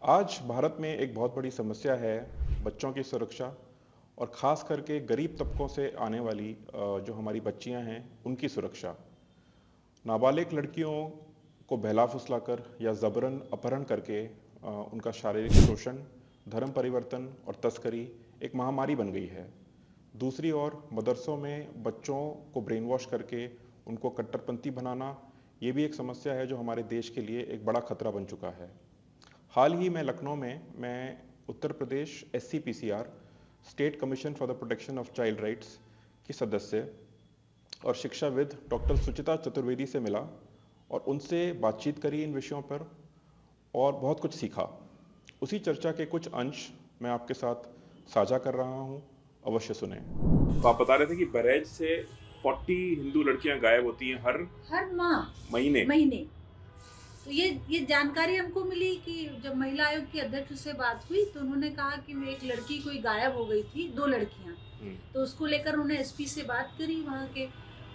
आज भारत में एक बहुत बड़ी समस्या है बच्चों की सुरक्षा और ख़ास करके गरीब तबकों से आने वाली जो हमारी बच्चियां हैं उनकी सुरक्षा। नाबालिग लड़कियों को बहला फुसलाकर या ज़बरन अपहरण करके उनका शारीरिक शोषण, धर्म परिवर्तन और तस्करी एक महामारी बन गई है। दूसरी ओर मदरसों में बच्चों को ब्रेन वॉश करके उनको कट्टरपंथी बनाना, ये भी एक समस्या है जो हमारे देश के लिए एक बड़ा खतरा बन चुका है। हाल ही में लखनऊ में मैं Uttar Pradesh SCPCR state commission for the protection of child rights की सदस्य और शिक्षाविद डॉक्टर सुचिता चतुर्वेदी से मिला और उनसे बातचीत करी इन विषयों पर और बहुत कुछ सीखा। उसी चर्चा के कुछ अंश मैं आपके साथ साझा कर रहा हूँ, अवश्य सुने। तो आप बता रहे थे कि बहराइच से 40 हिंदू लड़कियां गायब होती हैं हर माह महीने। तो ये जानकारी हमको मिली कि जब महिला आयोग की अध्यक्ष से बात हुई तो उन्होंने कहा कि एक लड़की कोई गायब हो गई थी, 2 लड़कियां। तो उसको लेकर उन्होंने SP से बात करी वहाँ के।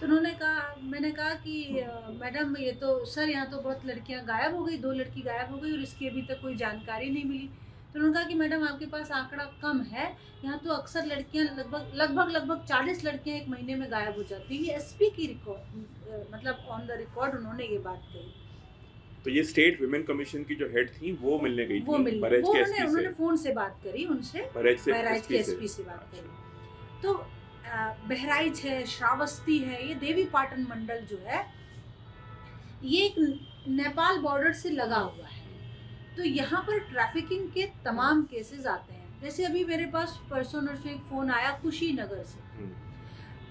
तो मैंने कहा कि मैडम ये तो सर यहाँ तो बहुत लड़कियां गायब हो गई, 2 लड़की गायब हो गई और इसकी अभी तक कोई जानकारी नहीं मिली। तो उन्होंने कहा कि मैडम आपके पास आंकड़ा कम है, यहाँ तो अक्सर लड़कियां लगभग 40 लड़कियां एक महीने में गायब हो जाती है। ये SP की रिकॉर्ड मतलब ऑन द रिकॉर्ड उन्होंने ये बात कही। तो ये स्टेट विमेन कमीशन की जो हेड थी वो मिलने गई थी उन्होंने फोन से बात करी उनसे, बहराइच के SP से बात करी। तो बहराइच है, श्रावस्ती है, ये देवी पाटन मंडल जो है ये एक नेपाल बॉर्डर से लगा हुआ है। तो यहाँ पर ट्रैफिकिंग के तमाम केसेस आते हैं। जैसे अभी मेरे पास परसों नरसों एक फोन आया कुशीनगर से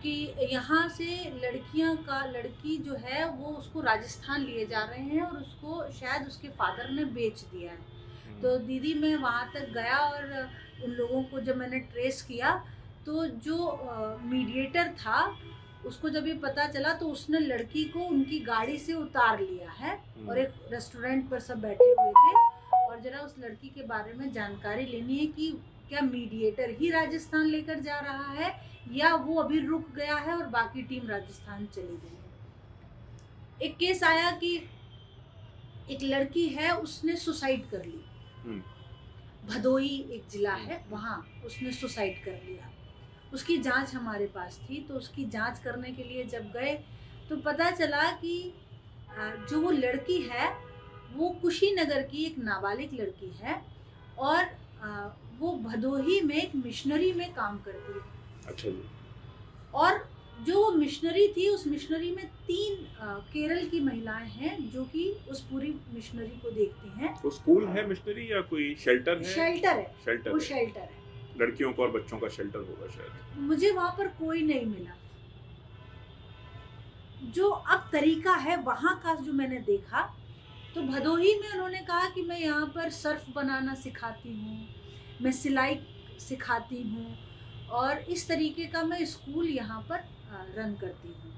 कि यहाँ से लड़की जो है वो उसको राजस्थान लिए जा रहे हैं और उसको शायद उसके फादर ने बेच दिया है। तो दीदी मैं वहाँ तक गया और उन लोगों को जब मैंने ट्रेस किया तो जो मीडिएटर था उसको जब ये पता चला तो उसने लड़की को उनकी गाड़ी से उतार लिया है और एक रेस्टोरेंट पर सब बैठे हुए थे और जरा उस लड़की के बारे में जानकारी लेनी है कि क्या मीडिएटर ही राजस्थान लेकर जा रहा है या वो अभी रुक गया है और बाकी टीम राजस्थान चली गई है। एक केस आया कि एक लड़की है उसने सुसाइड कर ली, भदोही एक जिला है वहाँ उसने सुसाइड कर लिया। उसकी जांच हमारे पास थी तो उसकी जांच करने के लिए जब गए तो पता चला कि जो वो लड़की है वो कुशीनगर की एक नाबालिग लड़की है और वो भदोही में एक मिशनरी में काम करती है। अच्छा जी। और जो मिशनरी थी उस मिशनरी में 3 केरल की महिलाएं हैं जो कि उस पूरी मिशनरी को देखती हैं। तो स्कूल है मिशनरी या कोई शेल्टर है? शेल्टर है। लड़कियों का और बच्चों का शेल्टर होगा शायद। मुझे वहाँ पर कोई नहीं मिला। जो अब तरीका है वहाँ का जो मैंने देखा तो भदोही में उन्होंने कहा कि मैं यहाँ पर सर्फ बनाना सिखाती हूँ, मैं सिलाई सिखाती हूँ और इस तरीके का मैं स्कूल यहाँ पर रन करती हूँ।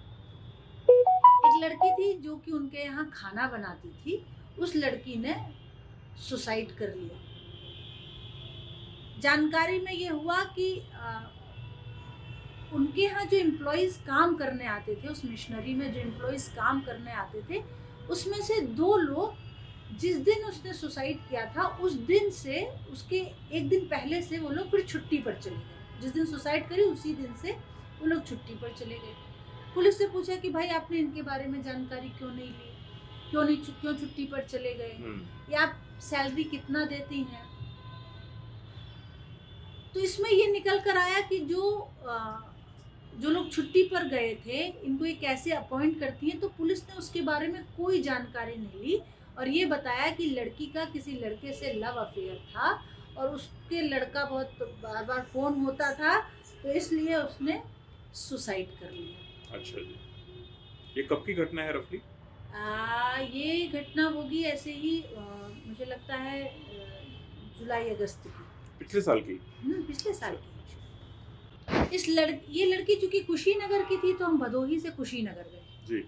एक लड़की थी जो कि उनके यहाँ खाना बनाती थी, उस लड़की ने सुसाइड कर लिया। जानकारी में ये हुआ कि उनके यहाँ जो एम्प्लॉइज काम करने आते थे, उस मिशनरी में जो एम्प्लॉइज काम करने आते थे उसमें से 2 लोग जिस दिन उसने सुसाइड किया था उस दिन से उसके एक दिन पहले से वो लोग फिर छुट्टी पर चले गए। जिस दिन सुसाइड करी उसी दिन से वो लोग छुट्टी पर चले गए। पुलिस से पूछा कि भाई आपने इनके बारे में जानकारी क्यों नहीं ली, क्यों छुट्टी पर चले गए, या आप सैलरी कितना देती हैं। तो इसमें ये निकल कर आया कि जो लोग छुट्टी पर गए थे इनको ये कैसे अपॉइंट करती हैं। तो पुलिस ने उसके बारे में कोई जानकारी नहीं ली और ये बताया कि लड़की का किसी लड़के से लव अफेयर था और उसके लड़का बहुत बार बार फोन होता था तो इसलिए उसने सुसाइड कर लिया। अच्छा जी। ये कब की घटना है रफली? ये घटना होगी ऐसे ही मुझे लगता है जुलाई अगस्त की, पिछले साल की। पिछले साल की। ये लड़की चूंकि कुशीनगर की थी तो हम भदोही से कुशीनगर गए जी।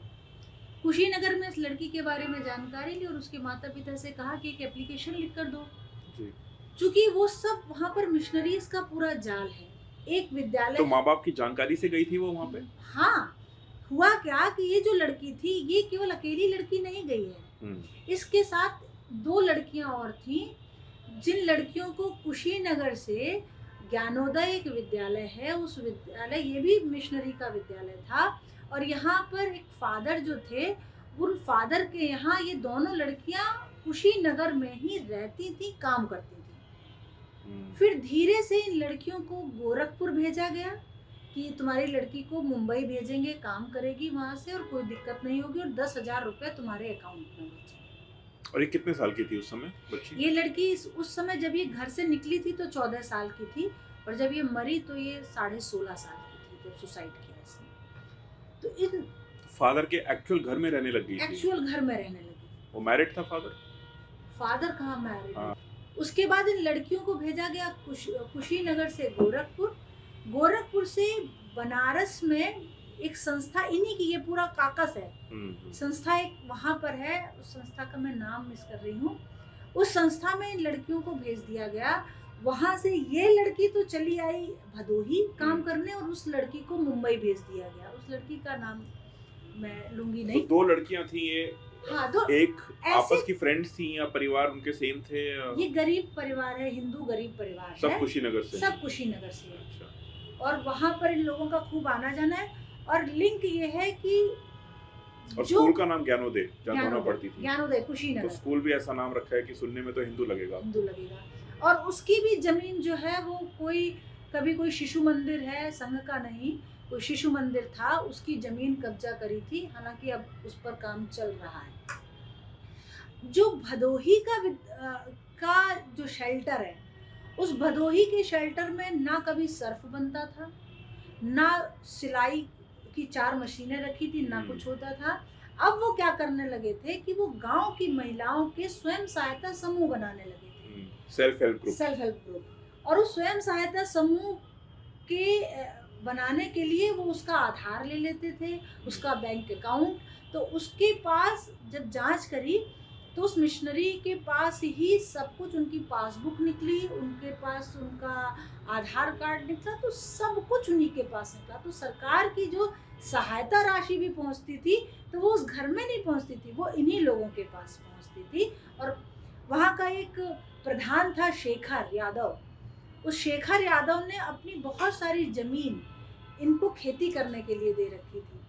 कुशीनगर में इस लड़की के बारे में जानकारी ली और उसके माता पिता से कहा कि एक एप्लीकेशन लिख कर दो जी। चूंकि वो सब वहाँ पर मिशनरीज का पूरा जाल है, एक विद्यालय। तो माँ बाप की जानकारी से गई थी वो वहाँ पे? हाँ, हुआ क्या कि ये जो लड़की थी ये केवल अकेली लड़की नहीं गई है, इसके साथ 2 लड़कियां और थी जिन लड़कियों को कुशीनगर से ज्ञानोदय एक विद्यालय है, उस विद्यालय, ये भी मिशनरी का विद्यालय था, और यहाँ पर एक फादर जो थे, उन फादर के यहाँ ये दोनों लड़कियां कुशीनगर में ही रहती थी, काम करती थी। फिर धीरे से इन लड़कियों को गोरखपुर भेजा गया कि तुम्हारी लड़की को मुंबई भेजेंगे, काम करेगी वहाँ से और कोई दिक्कत नहीं होगी, और 10,000 रुपये तुम्हारे अकाउंट में भेजेंगे। और ये कितने साल की थी उस समय बच्ची? ये लड़की उस समय जब ये घर से निकली थी तो 14 साल की थी, और जब ये मरी तो ये 16.5 साल की थी, जब सुसाइड किया इसने। तो इन फादर के एक्चुअल घर में रहने लगी थी? एक्चुअल घर में रहने लगी। वो मैरिड था फादर? फादर कहाँ मैरिड? उसके बाद इन लड़कियों को भेजा गया कुशीनगर से गोरखपुर, गोरखपुर से बनारस में एक संस्था, इन्हीं की, ये पूरा काकस है संस्था, एक वहाँ पर है, उस संस्था का मैं नाम मिस कर रही हूँ, उस संस्था में इन लड़कियों को भेज दिया गया। वहाँ से ये लड़की तो चली आई भदोही काम करने, और उस लड़की को मुंबई भेज दिया गया। उस लड़की का नाम मैं लूंगी नहीं। तो 2 लड़कियां थी ये? हाँ, 2 एक आपस की फ्रेंड्स थी या परिवार उनके सेम थे? ये गरीब परिवार है, हिंदू गरीब परिवार है, सब कुशीनगर से? सब कुशीनगर से है। अच्छा। और वहाँ पर इन लोगों का खूब आना जाना है, और लिंक ये है कि और स्कूल का नाम ज्ञानोदय, जहाँ दोनों पढ़ती थी? ज्ञानोदय कुशीनगर। तो स्कूल भी ऐसा नाम रखा है कि सुनने में तो हिंदू लगेगा। हिंदू लगेगा। और उसकी भी जमीन जो है वो कभी कोई शिशु मंदिर है, संघ का नहीं, कोई शिशु मंदिर था, उसकी जमीन कब्जा करी थी, हालांकि अब उस पर काम चल रहा है। जो भदोही का जो शेल्टर है, उस भदोही के शेल्टर में ना कभी सर्फ बनता था, ना सिलाई की 4 मशीनें रखी थी, ना कुछ होता था। अब वो क्या करने लगे थे कि वो गांव की महिलाओं के स्वयं सहायता समूह बनाने लगे थे, सेल्फ हेल्प ग्रुप। और उस स्वयं सहायता समूह के बनाने के लिए वो उसका आधार ले लेते थे, उसका बैंक अकाउंट। तो उसके पास जब जांच करी तो उस मिशनरी के पास ही सब कुछ, उनकी पासबुक निकली, उनके पास उनका आधार कार्ड निकला, तो सब कुछ उन्हीं के पास निकला। तो सरकार की जो सहायता राशि भी पहुंचती थी तो वो उस घर में नहीं पहुंचती थी, वो इन्हीं लोगों के पास पहुंचती थी। और वहाँ का एक प्रधान था शेखर यादव, उस शेखर यादव ने अपनी बहुत सारी जमीन इनको खेती करने के लिए दे रखी थी।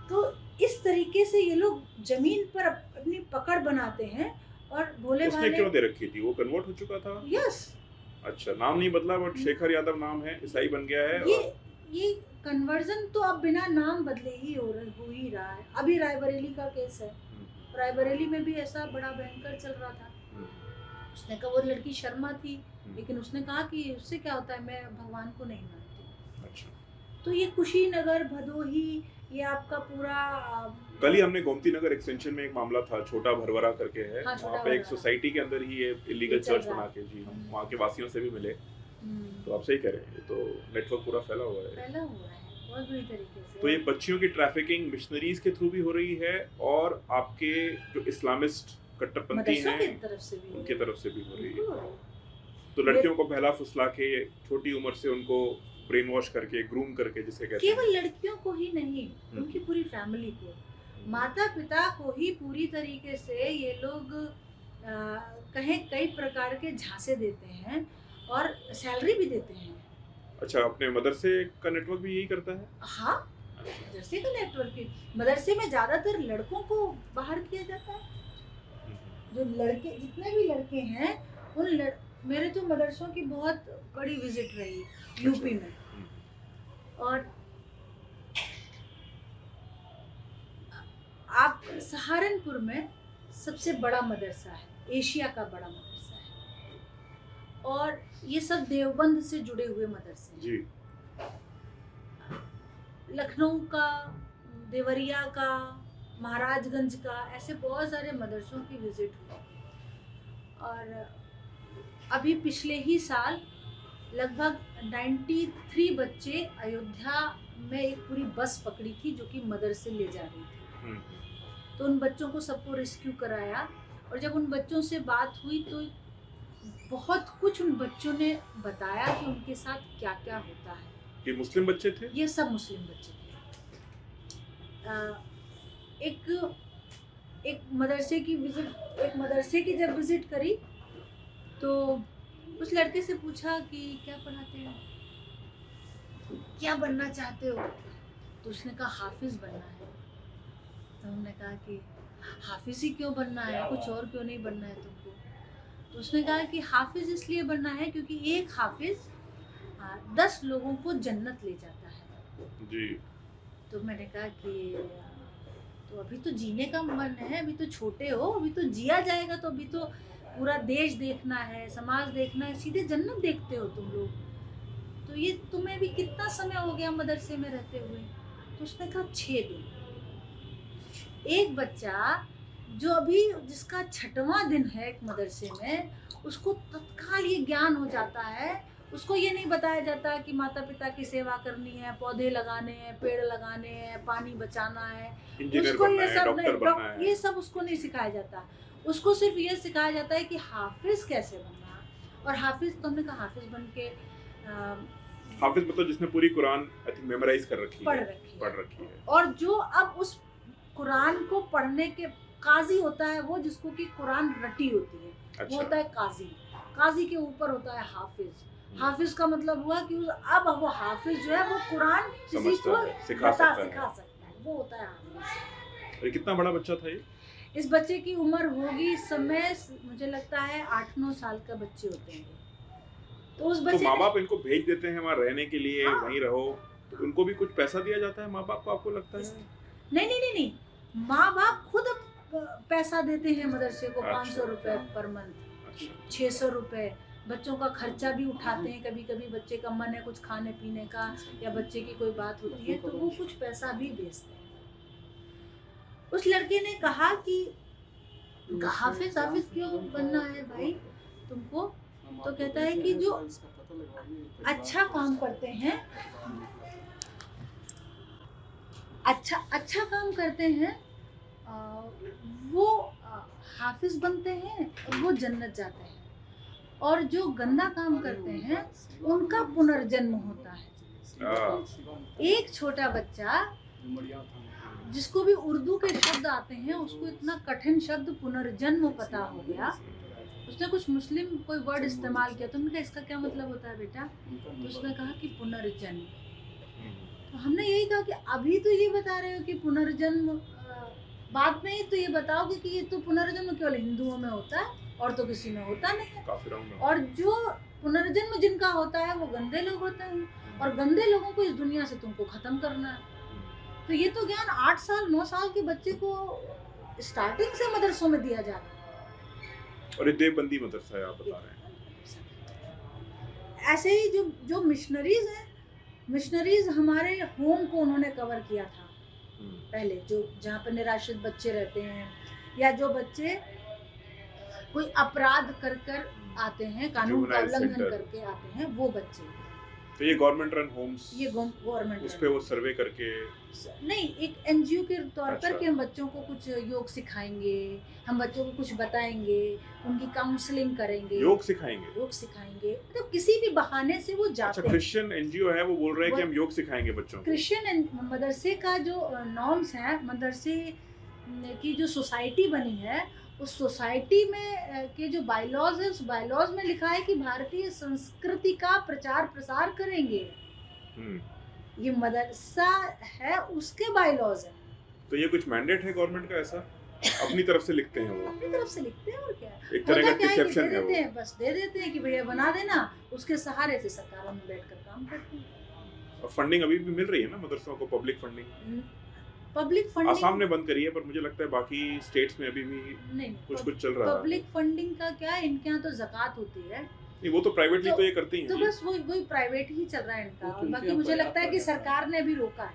तो इस तरीके से ये लोग जमीन पर अपनी पकड़ बनाते हैं। और भोले भाले। उसने क्यों दे रखी थी? वो कन्वर्ट हो चुका था? यस। अच्छा, नाम नहीं बदला, बट शेखर यादव नाम है, ईसाई बन गया है। ये कन्वर्जन तो अब बिना नाम बदले ही हो ही रहा है। अभी रायबरेली का केस है, रायबरेली में भी ऐसा बड़ा भयंकर चल रहा था। उसने कहा, वो लड़की शर्मा थी, लेकिन उसने कहा कि उससे क्या होता है, मैं भगवान को नहीं मानती। अच्छा। तो ये कुशीनगर, भदोही, ये आपका पूरा। कल ही हमने गोमती नगर एक्सटेंशन में एक मामला था, छोटा भरवरा करके है, हाँ, वहाँ पे एक सोसाइटी के अंदर ही ये इलीगल चर्च बना के, जी हम वहाँ के वासियों से भी मिले, तो आप सही कह रहे हैं, तो नेटवर्क पूरा फैला हुआ है बहुत बुरी तरीके से। तो ये बच्चियों की ट्रैफिकिंग मिशनरीज के थ्रू भी हो रही है, और आपके जो इस्लामिस्ट कट्टरपंथी हैं उनकी तरफ से भी हो रही है। तो लड़कियों को बहला फुसला के छोटी उम्र से उनको ब्रेन वॉश करके, ग्रूम करके, जिसे कहते हैं, केवल लड़कियों को ही नहीं, उनकी पूरी फैमिली को, माता पिता को ही पूरी तरीके से ये लोग कहीं कई प्रकार के झांसे देते हैं और सैलरी भी देते हैं। अच्छा, अपने मदरसे का नेटवर्क भी यही करता है? हाँ, मदरसे का नेटवर्क, मदरसे में ज्यादातर लड़कों को बाहर किया जाता है। जो लड़के, जितने भी लड़के हैं, मेरे तो मदरसों की बहुत बड़ी विजिट रही यूपी में। और आप सहारनपुर में सबसे बड़ा मदरसा है, एशिया का बड़ा मदरसा है, और ये सब देवबंद से जुड़े हुए मदरसे जी। लखनऊ का, देवरिया का, महाराजगंज का, ऐसे बहुत सारे मदरसों की विजिट हुई। और अभी पिछले ही साल लगभग 93 बच्चे अयोध्या में एक पूरी बस पकड़ी थी जो कि मदरसे ले जा रही थी। तो उन बच्चों को सबको रेस्क्यू कराया, और जब उन बच्चों से बात हुई तो बहुत कुछ उन बच्चों ने बताया कि उनके साथ क्या क्या होता है। ये मुस्लिम बच्चे थे? ये सब मुस्लिम बच्चे थे। एक एक मदरसे की जब विजिट करी तो उस लड़के से पूछा कि क्या पढ़ाते हो, क्या बनना चाहते हो? तो उसने कहा हाफिज बनना है। तो हमने कहा कि हाफिज ही क्यों बनना है, कुछ और क्यों नहीं बनना है तुमको? तो उसने कहा कि हाफिज इसलिए बनना है क्योंकि एक हाफिज 10 लोगों को जन्नत ले जाता है जी। तो मैंने कहा कि तो अभी तो जीने का मन है, अभी तो छोटे हो, अभी तो जिया जाएगा, तो अभी तो पूरा देश देखना है, समाज देखना है, सीधे जन्नत देखते हो तुम लोग, तो ये तुम्हें भी कितना समय हो गया मदरसे में रहते हुए? तो उसने कहा 6 दिन। एक बच्चा जो अभी जिसका 6वां दिन है एक मदरसे में, उसको तत्काल ये ज्ञान हो जाता है, उसको ये नहीं बताया जाता कि माता पिता की सेवा करनी है, पौधे लगाने हैं, पेड़ लगाने हैं, पानी बचाना है, उसको ये सब नहीं, ये सब उसको नहीं सिखाया जाता। उसको सिर्फ ये सिखाया जाता है कि हाफिज कैसे बनना। और हाफिज तो हमने कहा हाफिज बन के हाफिज मतलब जिसने पूरी कुरान आई थिंक मेमोराइज कर रखी पढ़ रखी है। और जो अब उस कुरान को पढ़ने के काजी होता है, वो जिसको कि कुरान रटी होती है, अच्छा। वो होता है काजी। काजी के ऊपर होता है हाफिज। हाफिज का मतलब हुआ कि अब वो हाफिज जो है वो कुरान किसी को सिखा सकता है, वो होता है हाफिज। कितना बड़ा बच्चा था ये? इस बच्चे की उम्र होगी इस समय मुझे लगता है 8-9 साल का बच्चे होते हैं। तो उस बच्चे माँ बाप इनको भेज देते हैं वहाँ रहने के लिए, हाँ। वहीं रहो, तो उनको भी कुछ पैसा दिया जाता है माँ बाप को, आपको लगता है? नहीं, माँ बाप खुद पैसा देते हैं मदरसे को। 500 रुपए पर मंथ, 600 रुपए बच्चों का खर्चा भी उठाते हैं। कभी कभी बच्चे का मन है कुछ खाने पीने का, या बच्चे की कोई बात होती है, तो वो कुछ पैसा भी भेजते हैं। उस लड़के ने कहा कि हाफिज क्यों बनना है भाई तुमको? तो कहता है कि जो अच्छा काम करते हैं, अच्छा काम करते हैं, वो हाफिज बनते हैं और वो जन्नत जाते हैं, और जो गंदा काम करते हैं उनका पुनर्जन्म होता है। एक छोटा बच्चा जिसको भी उर्दू के शब्द आते हैं, उसको इतना कठिन शब्द पुनर्जन्म पता हो गया, उसने कुछ मुस्लिम कोई वर्ड इस्तेमाल किया, तो उन्होंने कहा इसका क्या मतलब होता है बेटा? तो उसने कहा कि पुनर्जन्म। तो हमने यही कहा कि अभी तो ये बता रहे हो कि पुनर्जन्म, बाद में ही तो ये बताओगे कि ये तो पुनर्जन्म केवल हिंदुओं में होता है और तो किसी में होता नहीं है, और जो पुनर्जन्म जिनका होता है वो गंदे लोग होते हैं, और गंदे लोगों को इस दुनिया से तुमको खत्म करना है। तो ये तो ज्ञान 8 साल 9 साल के बच्चे को स्टार्टिंग से मदरसों में दिया जा रहा है। और ये देवबंदी मदरसा है आप बता रहे हैं। ऐसे ही जो मिशनरीज हैं, मिशनरीज हमारे होम को उन्होंने कवर किया था पहले, जो जहाँ पर निराश्रित बच्चे रहते हैं, या जो बच्चे कोई अपराध कर आते हैं, कानून का उल्लंघन करके आते हैं, वो बच्चे। तो ये गवर्नमेंट रन होम्स, ये गवर्नमेंट उस पे वो सर्वे करके नहीं, एक एनजीओ के तौर पर कि हम बच्चों को कुछ योग सिखाएंगे, हम बच्चों को कुछ बताएंगे, उनकी काउंसलिंग करेंगे। योग सिखाएंगे मतलब किसी भी बहाने से वो जाते हैं। क्रिश्चियन एनजीओ है, वो बोल रहे हैं कि हम योग सिखाएंगे बच्चों को। क्रिश्चियन मदरसे का जो नॉर्म्स है, मदरसे की जो सोसाइटी बनी है, उस सोसाइटी में के जो बायलॉज है, उस बायलॉज में लिखा है कि भारतीय संस्कृति का प्रचार प्रसार करेंगे। ये मदरसा है, उसके बायलॉज है। तो ये कुछ मैंडेट है गवर्नमेंट का ऐसा? अपनी तरफ से लिखते हैं वो? अपनी तरफ से लिखते हैं, और क्या एक तरह का डिसेप्शन है वो। बस दे देते हैं कि भैया बना देना, उसके सहारे से सरकारों में बैठकर काम करते हैं। और फंडिंग अभी भी मिल रही है ना मदरसों को? पब्लिक फंडिंग आसाम ने बंद करी है, पर मुझे लगता है बाकी स्टेट्स में अभी भी नहीं, कुछ चल रहा है। पब्लिक फंडिंग का क्या है, इनके यहाँ तो ज़कात होती है। नहीं, वो तो प्राइवेटली तो ये करते ही हैं। तो बस वही प्राइवेट ही चल रहा है इनका, और बाकी मुझे लगता है कि सरकार ने भी रोका है,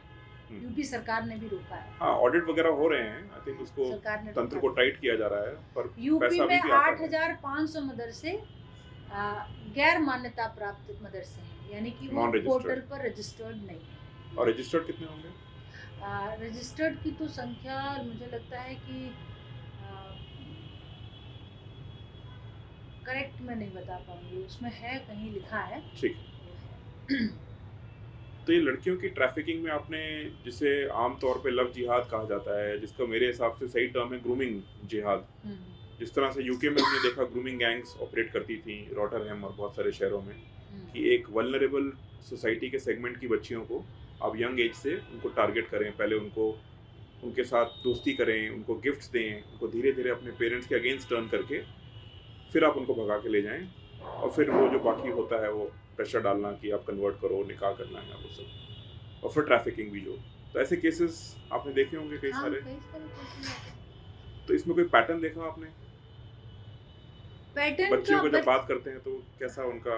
यूपी सरकार ने भी रोका है। हाँ, ऑडिट वगैरह हो रहे हैं, आई थिंक उसको तंत्र को टाइट किया जा रहा है, पर यूपी में 8500 मदरसे गैर मान्यता प्राप्त मदरसे हैं, यानी कि वो पोर्टल पर रजिस्टर्ड नहीं है। और रजिस्टर्ड कितने होंगे? रजिस्टर्ड की तो संख्या मुझे लगता है कि करेक्ट मैं नहीं बता पाऊंगी, उसमें है, कहीं लिखा है। ठीक। तो ये लड़कियों की ट्रैफिकिंग में आपने, जिसे आमतौर पे लव जिहाद कहा जाता है, जिसका मेरे हिसाब से सही टर्म है ग्रूमिंग जिहाद, जिस तरह से यूके में हमने देखा ग्रूमिंग गैंग्स ऑपरेट करती थी रॉटरहैम और बहुत सारे शहरों में, कि एक वल्नरेबल सोसाइटी के सेगमेंट की बच्चियों को आप यंग एज से उनको टारगेट करें, पहले उनको उनके साथ दोस्ती करें, उनको गिफ्ट्स दें, उनको धीरे धीरे अपने पेरेंट्स के अगेंस्ट टर्न करके फिर आप उनको भगा के ले जाएं, और फिर वो जो बाकी होता है वो प्रेशर डालना कि आप कन्वर्ट करो, निकाह करना है, वो सब, और फिर ट्रैफिकिंग भी जो, तो ऐसे केसेस आपने देखे होंगे कई सारे। तो इसमें कोई पैटर्न देखा आपने? पैटर्न बच्चियों को जब बात करते हैं तो कैसा उनका,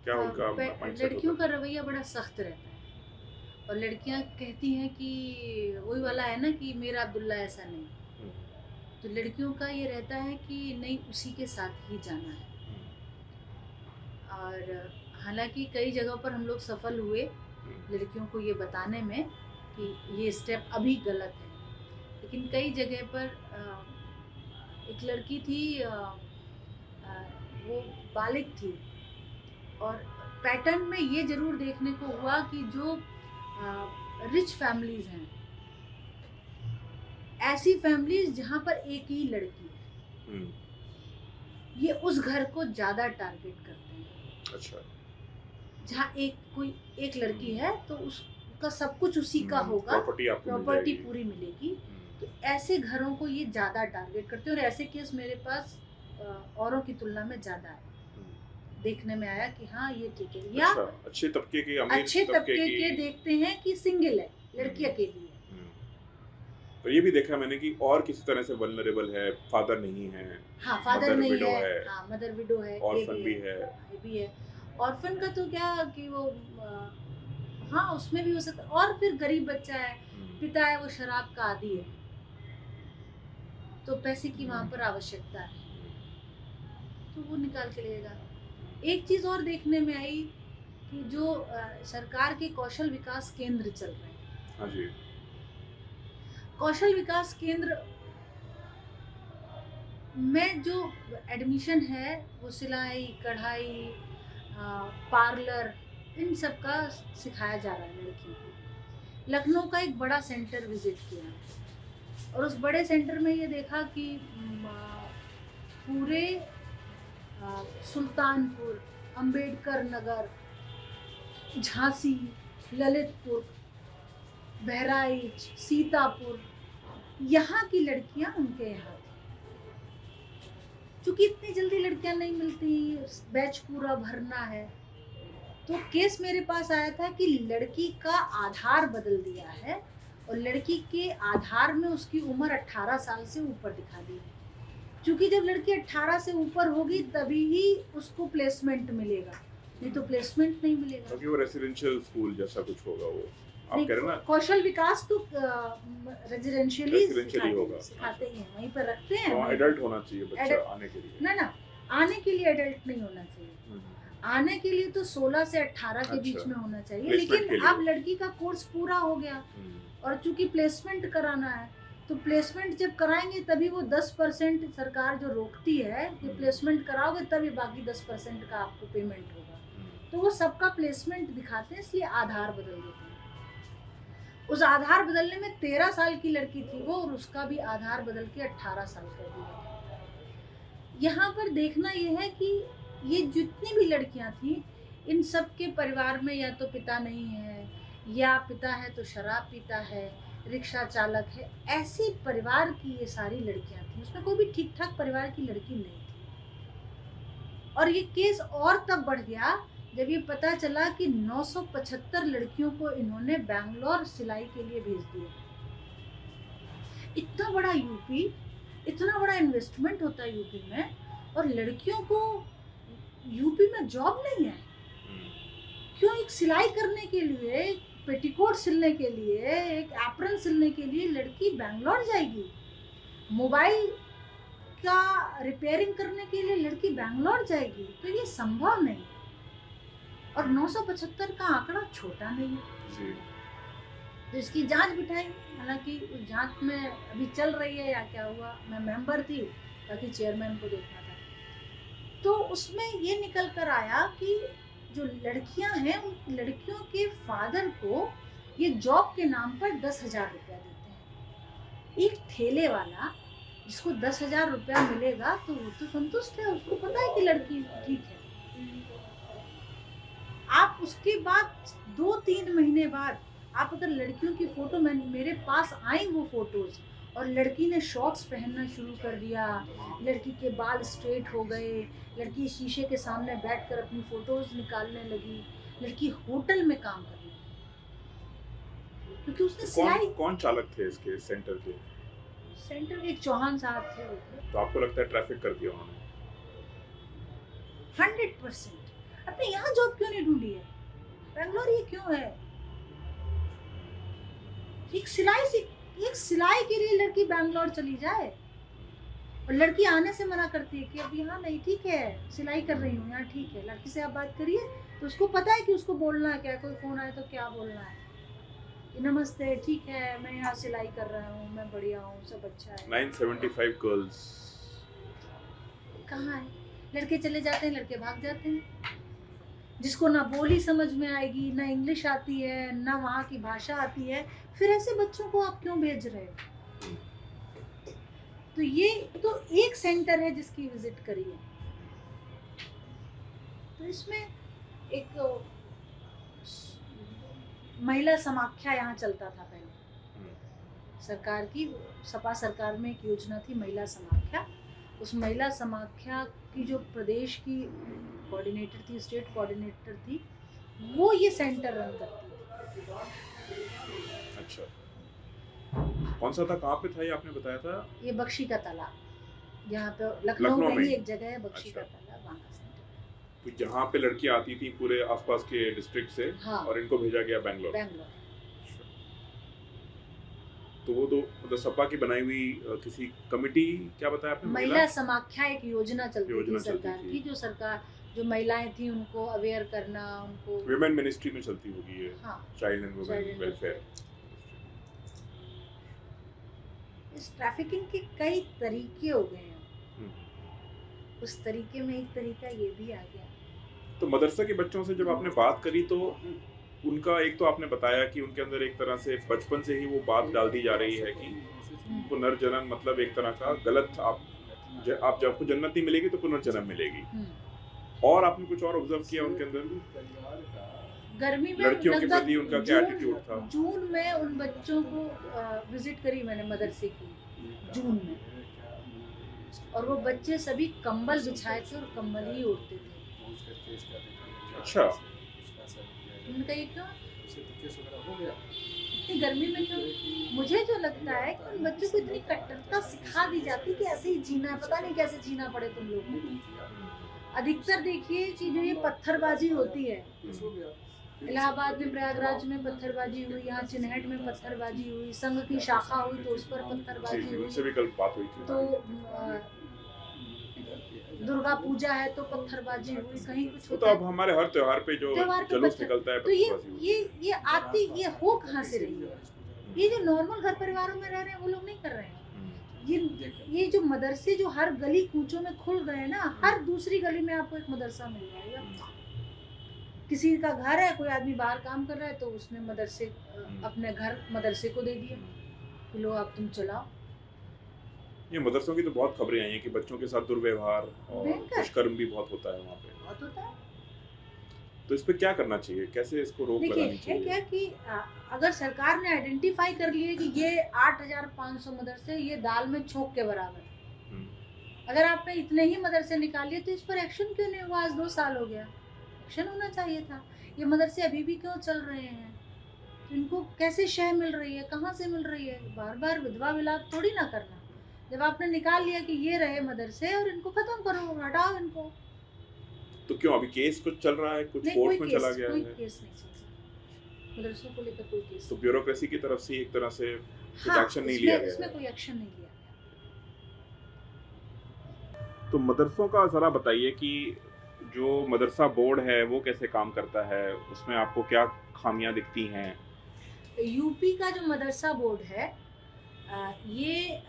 क्या उनका माइंडसेट? लड़कियों का रवैया बड़ा सख्त रहता है, और लड़कियां कहती हैं कि वही वाला है ना कि मेरा अब्दुल्ला ऐसा नहीं, तो लड़कियों का ये रहता है कि नहीं, उसी के साथ ही जाना है। और हालांकि कई जगहों पर हम लोग सफल हुए लड़कियों को ये बताने में कि ये स्टेप अभी गलत है, लेकिन कई जगह पर एक लड़की थी, वो बालिग थी, और पैटर्न में ये जरूर देखने को हुआ कि जो रिच फैमिलीज हैं, ऐसी फैमिलीज जहाँ पर एक ही लड़की है, ये उस घर को ज्यादा टारगेट करते हैं। अच्छा। जहाँ एक लड़की है तो उसका सब कुछ उसी का होगा, प्रॉपर्टी पूरी मिलेगी, तो ऐसे घरों को ये ज्यादा टारगेट करते हैं। और ऐसे केस मेरे पास औरों की तुलना में ज्यादा है, देखने में आया कि हाँ ये ठीक है। या अच्छे तबके के, अच्छे तबके के देखते हैं कि सिंगल है, लड़की अकेली है। तो ये भी देखा मैंने कि और किसी तरह से वल्नरेबल है, फादर नहीं है, हाँ फादर नहीं है, हाँ मदर विडो है, ऑर्फन भी है, ये भी है। ऑर्फन का तो क्या कि वो हाँ उसमें भी हो सकता है। और फिर गरीब बच्चा है, पिता है वो शराब का आदी है, तो पैसे की वहाँ पर आवश्यकता है, तो वो निकाल के लेगा। एक चीज और देखने में आई कि जो सरकार के कौशल विकास केंद्र चल रहे हैं, हाँ जी, कौशल विकास केंद्र में जो एडमिशन है वो सिलाई, कढ़ाई, पार्लर, इन सब का सिखाया जा रहा है लड़कियों को। लखनऊ का एक बड़ा सेंटर विजिट किया, और उस बड़े सेंटर में ये देखा कि पूरे सुल्तानपुर, अंबेडकर नगर, झांसी, ललितपुर, बहराइच, सीतापुर, यहाँ की लड़कियाँ उनके यहाँ थी। क्योंकि इतनी जल्दी लड़कियाँ नहीं मिलती, बैच पूरा भरना है, तो केस मेरे पास आया था कि लड़की का आधार बदल दिया है, और लड़की के आधार में उसकी उम्र 18 साल से ऊपर दिखा दी है। क्योंकि जब लड़की 18 से ऊपर होगी तभी ही उसको प्लेसमेंट मिलेगा, नहीं तो प्लेसमेंट नहीं मिलेगा। क्योंकि वो रेसिडेंशियल स्कूल जैसा कुछ होगा, वो आप कह रहे हैं ना। कौशल विकास तो रेजिडेंशियली होगा, सिखाते ही हैं, वहीं पर रखते हैं। एडल्ट होना चाहिए बच्चा आने के लिए। ना आने के लिए एडल्ट नहीं होना चाहिए, आने के लिए तो 16 से 18 के बीच में होना चाहिए। लेकिन अब लड़की का कोर्स पूरा हो गया, और चूंकि प्लेसमेंट कराना है, तो प्लेसमेंट जब कराएंगे तभी वो 10% सरकार जो रोकती है कि प्लेसमेंट कराओगे तभी बाकी 10% का आपको पेमेंट होगा, तो वो सबका प्लेसमेंट दिखाते हैं, इसलिए आधार बदल देते हैं। उस आधार बदलने में 13 साल की लड़की थी वो, और उसका भी आधार बदल के 18 साल कर दिया। यहाँ पर देखना यह है कि ये जितनी भी लड़कियाँ थी, इन सब के परिवार में या तो पिता नहीं है, या पिता है तो शराब पीता है, रिक्शा चालक है, ऐसी परिवार की ये सारी लड़कियां थी। उसमें कोई भी ठीक ठाक परिवार की लड़की नहीं थी। और ये केस और तब बढ़ गया जब ये पता चला कि 975 लड़कियों को इन्होंने बैंगलोर सिलाई के लिए भेज दिया। इतना बड़ा यूपी, इतना बड़ा इन्वेस्टमेंट होता है यूपी में, और लड़कियों को यूपी में जॉब नहीं है। क्यों? एक सिलाई करने के लिए, पेटीकोट सिलने के लिए, एक एप्रन सिलने के लिए लड़की बैंगलोर जाएगी, मोबाइल का रिपेयरिंग करने के लिए लड़की बैंगलोर जाएगी, तो ये संभव नहीं। और 975 का आंकड़ा छोटा नहीं है। तो इसकी जांच बिठाई, हालांकि उस जांच में अभी चल रही है या क्या हुआ, मैं मेंबर थी, बाकी चेयरमैन को देखना था। तो उसमें ये निकल कर आया कि जो लड़कियां हैं उन लड़कियों के फादर को ये जॉब के नाम पर 10,000 रुपया देते हैं। एक ठेले वाला जिसको 10,000 रुपया मिलेगा तो वो तो संतुष्ट है, उसको पता है कि लड़की ठीक है। आप उसके बाद 2-3 महीने बाद आप अगर लड़कियों की फोटो मेरे पास आई वो फोटोज, और लड़की ने शॉर्ट्स पहनना शुरू कर दिया, लड़की के बाल स्ट्रेट हो गए, लड़की शीशे के सामने बैठकर अपनी फोटोज निकालने लगी, लड़की होटल में काम करने लगी क्योंकि उसने सिलाई। कौन चालक थे इसके सेंटर के? सेंटर के एक चौहान साहब थे। तो आपको लगता है ट्रैफिक कर दिया उन्होंने? 100%। अपने यहाँ जॉब क्यों नहीं ढूंढी है? बेंगलोर ये क्यों है? एक सिलाई के लिए लड़की बैंगलोर चली जाए और लड़की आने से मना करती है कि अब यहाँ नहीं, ठीक है सिलाई कर रही हूँ यहाँ, ठीक है। लड़की से आप बात करिए तो उसको पता है कि उसको बोलना है क्या, कोई फोन आए तो क्या बोलना है, नमस्ते, ठीक है मैं यहाँ सिलाई कर रहा हूँ, मैं बढ़िया हूँ, सब अच्छा है। 975 गर्ल्स कहाँ है? लड़के चले जाते हैं, लड़के भाग जाते हैं। जिसको ना बोली समझ में आएगी, ना इंग्लिश आती है, ना वहाँ की भाषा आती है, फिर ऐसे बच्चों को आप क्यों भेज रहे हो? तो ये तो एक सेंटर है जिसकी विजिट करी है। तो इसमें एक महिला समाख्या यहाँ चलता था पहले, सरकार की, सपा सरकार में एक योजना थी महिला समाख्या। उस महिला समाख्या की जो प्रदेश की कोऑर्डिनेटर थी, स्टेट कोऑर्डिनेटर थी, वो ये सेंटर रन करती थी। अच्छा, कौन सा था, कहाँ पे था ये आपने बताया था? ये बख्शी का तालाब, यहाँ पे लखनऊ में ही एक जगह है बख्शी का तालाब, वहाँ का सेंटर। तो जहाँ पे लड़कियाँ आती थी पूरे आसपास के डिस्ट्रिक्ट से, हाँ, और इनको भेजा गया बैंगलोर। तो वो तो मतलब सपा की बनाई हुई किसी कमेटी, क्या बताया आपने? महिला समाख्या एक योजना चलती थी सरकार की, जो महिलाएं थी उनको अवेयर करना, उनको विमेन मिनिस्ट्री में चलती होगी ये। हाँ, चाइल्ड एंड वुमेन वेलफेयर। इस ट्रैफिकिंग के कई तरीके हो गए हैं, उस तरीके में एक तरीका ये भी आ गया। तो मदरसा के बच्चों से जब आपने बात करी तो उनका एक तो आपने बताया कि उनके अंदर एक तरह से बचपन से ही वो बात डाल दी जा रही है कि पुनर्जन्म मतलब एक तरह का गलत, आप जब आपको जन्नत नहीं मिलेगी तो पुनर्जन्म मिलेगी। और आपने कुछ और ऑब्जर्व किया उनके अंदर? गर्मी में लड़कियों के प्रति उनका क्या एटीट्यूड था? जून में उन बच्चों को विजिट करी मैंने मदरसे की, जून में, और वो बच्चे सभी कंबल बिछाए थे और कंबल ही ओढ़ते थे। अच्छा, उनका ये क्यों? इतनी गर्मी में क्यों? मुझे जो लगता है कि उन बच्चों को इतनी कट्टरता सिखा दी जाती कि ऐसे ही जीना है, पता नहीं कैसे जीना पड़े तुम लोग को। अधिकतर देखिए कि जो ये पत्थरबाजी होती है, इलाहाबाद में, प्रयागराज में पत्थरबाजी हुई, यहाँ चिन्हट में पत्थरबाजी हुई, संघ की शाखा हुई तो उस पर पत्थरबाजी हुई, उनसे भी कल बात हुई थी। तो दुर्गा पूजा है तो पत्थरबाजी हुई, कहीं कुछ होता तो अब हमारे हर त्योहार पे जो जुलूस निकलता है, तो ये हो कहाँ से रही है? ये जो नॉर्मल घर परिवारों में रह रहे हैं वो लोग नहीं कर रहे हैं। ये जो मदरसे जो हर गली कूचों में खुल गए ना, हर दूसरी गली में आपको एक मदरसा मिल जाएगा। किसी का घर है, कोई आदमी बाहर काम कर रहा है तो उसने मदरसे, अपने घर मदरसे को दे दिया कि लो आप तुम चलाओ। ये मदरसों की तो बहुत खबरें आई हैं कि बच्चों के साथ दुर्व्यवहार और दुष्कर्म भी बहुत होता है वहाँ पे। बहुत होता है। तो इस पे क्या करना चाहिए, कैसे इसको रोक लगानी चाहिए? क्या कि अगर सरकार ने आइडेंटिफाई कर लिए कि ये 8,500 मदरसे ये दाल में छोंक के बराबर है, अगर आपने इतने ही मदरसे निकाल लिए तो इस पर एक्शन क्यों नहीं हुआ? आज 2 साल हो गया, एक्शन होना चाहिए था। ये मदरसे अभी भी क्यों चल रहे हैं? इनको कैसे शय मिल रही है, कहाँ से मिल रही है? बार बार विधवा विलाप थोड़ी ना करना। जब आपने निकाल लिया कि ये रहे मदरसे और इनको खत्म करो, हटाओ इनको। तो क्यों अभी केस कुछ चल रहा है, कुछ कोर्ट में चला गया है? कोई केस नहीं चल रहा मदरसों को लेकर, कोई केस। तो ब्यूरोक्रेसी की तरफ से एक तरह से हाँ, एक्शन नहीं लिया गया? इसमें कोई एक्शन नहीं लिया गया। तो मदरसों का जरा बताइए कि जो मदरसा बोर्ड है वो कैसे काम करता है, उसमें आपको क्या खामियां दिखती हैं? यूपी का जो मदरसा बोर्ड है, ये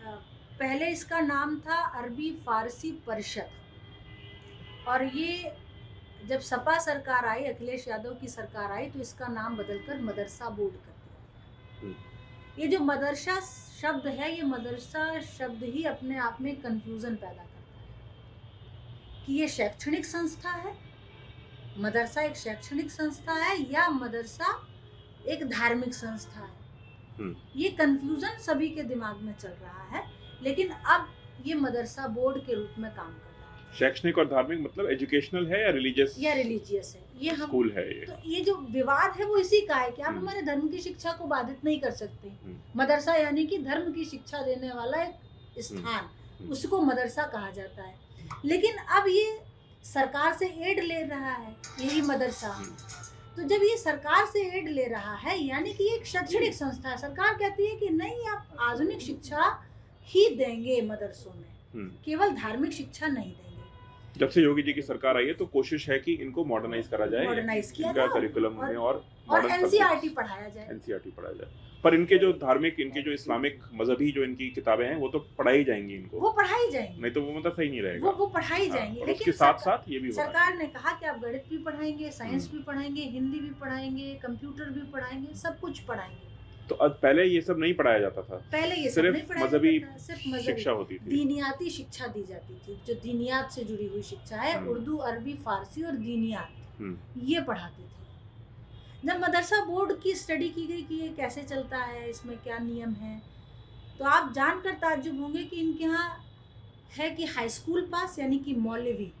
पहले इसका नाम था अरबी फारसी परिषद, और ये जब सपा सरकार आई, अखिलेश यादव की सरकार आई, तो इसका नाम बदलकर मदरसा बोर्ड कर दिया। ये जो मदरसा शब्द है, ये मदरसा शब्द ही अपने आप में कंफ्यूजन पैदा करता है कि ये शैक्षणिक संस्था है, मदरसा एक शैक्षणिक संस्था है या मदरसा एक धार्मिक संस्था है। ये कंफ्यूजन सभी के दिमाग में चल रहा है, लेकिन अब ये मदरसा बोर्ड के रूप में काम कर रहा है। शैक्षणिक और धार्मिक मतलब एजुकेशनल है या रिलीजियस? या रिलीजियस है, ये हम स्कूल है ये। तो ये जो विवाद है वो इसी का है कि आप हमारे धर्म की शिक्षा को बाधित नहीं कर सकते। मदरसा यानी कि धर्म की शिक्षा देने वाला एक स्थान, उसको मदरसा कहा जाता है। लेकिन अब ये सरकार से एड ले रहा है, यही मदरसा। तो जब ये सरकार से एड ले रहा है, यानी कि एक शैक्षणिक संस्था है, सरकार कहती है कि नहीं, आप आधुनिक शिक्षा ही देंगे मदरसों में, केवल धार्मिक शिक्षा नहीं देंगे। जब से योगी जी की सरकार आई है तो कोशिश है कि इनको मॉडर्नाइज करा जाए, मॉडर्नाइज किया जाए करिकुलम में और एनसीईआरटी पढ़ाया जाए। पर इनके जो धार्मिक, इनके जो इस्लामिक मजहबी जो इनकी किताबें हैं वो तो पढ़ाई जाएंगी इनको, वो पढ़ाई जाएंगी, नहीं तो वो मतलब सही नहीं रहेगा, वो पढ़ाई जाएंगी। लेकिन उसके साथ साथ ये भी सरकार ने कहा कि आप गणित भी पढ़ाएंगे, साइंस भी पढ़ाएंगे, हिंदी भी पढ़ाएंगे, कंप्यूटर भी पढ़ाएंगे, सब कुछ पढ़ाएंगे। तो अब पहले ये सब नहीं पढ़ाया जाता था, पहले ये सिर्फ नहीं पढ़ाया मजहबी शिक्षा होती थी, दीनियाती शिक्षा दी जाती थी, जो दीनियात से जुड़ी हुई शिक्षा है, उर्दू, अरबी, फारसी और दीनियात, ये पढ़ाते थे। जब मदरसा बोर्ड की स्टडी की गई कि ये कैसे चलता है, इसमें क्या नियम है, तो आप जानकर ताज्जुब होंगे कि इनके यहाँ है कि हाई स्कूल पास यानी कि मौलवी,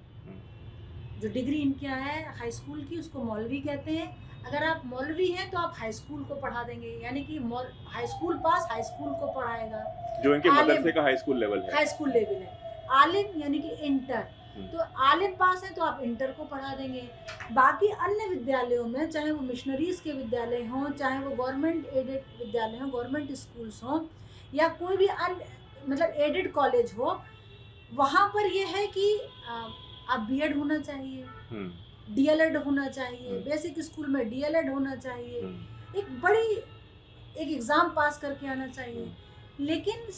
जो डिग्री इनके यहाँ है हाई स्कूल की, उसको मौलवी कहते हैं। अगर आप मौलवी हैं तो आप हाई स्कूल को पढ़ा देंगे, यानी कि हाई स्कूल पास हाई स्कूल को पढ़ाएगा, जो इनके मदरसे का हाई स्कूल लेवल है। हाई स्कूल लेवल है। आलिम यानी कि इंटर, तो आलिम पास है तो आप इंटर को पढ़ा देंगे। बाकी अन्य विद्यालयों में, चाहे वो मिशनरीज के विद्यालय हों, चाहे वो गवर्नमेंट एडेड विद्यालय हों, गवर्नमेंट स्कूल्स हों, या कोई भी अन्य मतलब एडेड कॉलेज हो, वहाँ पर ये है कि आप बीएड होना चाहिए, डीएलएड होना चाहिए, बेसिक स्कूल में डीएलएड होना चाहिए, एक एग्ज़ाम पास करके आना चाहिए। लेकिन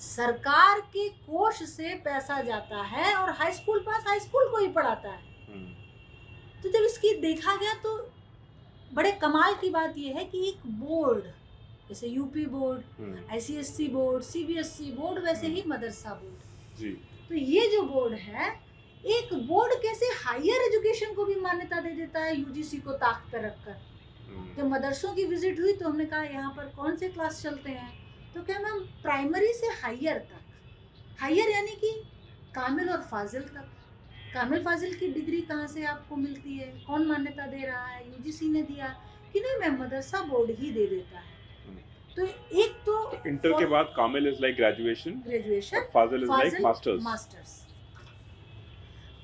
सरकार के कोष से पैसा जाता है और हाई स्कूल पास हाई स्कूल को ही पढ़ाता है। तो जब इसकी देखा गया तो बड़े कमाल की बात यह है कि एक बोर्ड, जैसे UP board, ICSC board, CBSE board, वैसे ही मदरसा बोर्ड जी। तो ये जो बोर्ड है, एक बोर्ड कैसे हायर एजुकेशन को भी मान्यता दे देता है यूजीसी को ताक पर रखकर। जब मदरसों की विजिट हुई तो हमने कहा यहाँ पर कौन से क्लास चलते हैं, तो क्या मैम प्राइमरी से हायर तक, हायर यानी कि कामिल और फाजिल तक। कामिल फाजिल की डिग्री कहाँ से आपको मिलती है, कौन मान्यता दे रहा है? यूजीसी ने दिया कि नहीं मैम, मदरसा बोर्ड ही दे देता है। तो एक तो इंटर के बाद Kamil is like graduation, Fazil is like masters.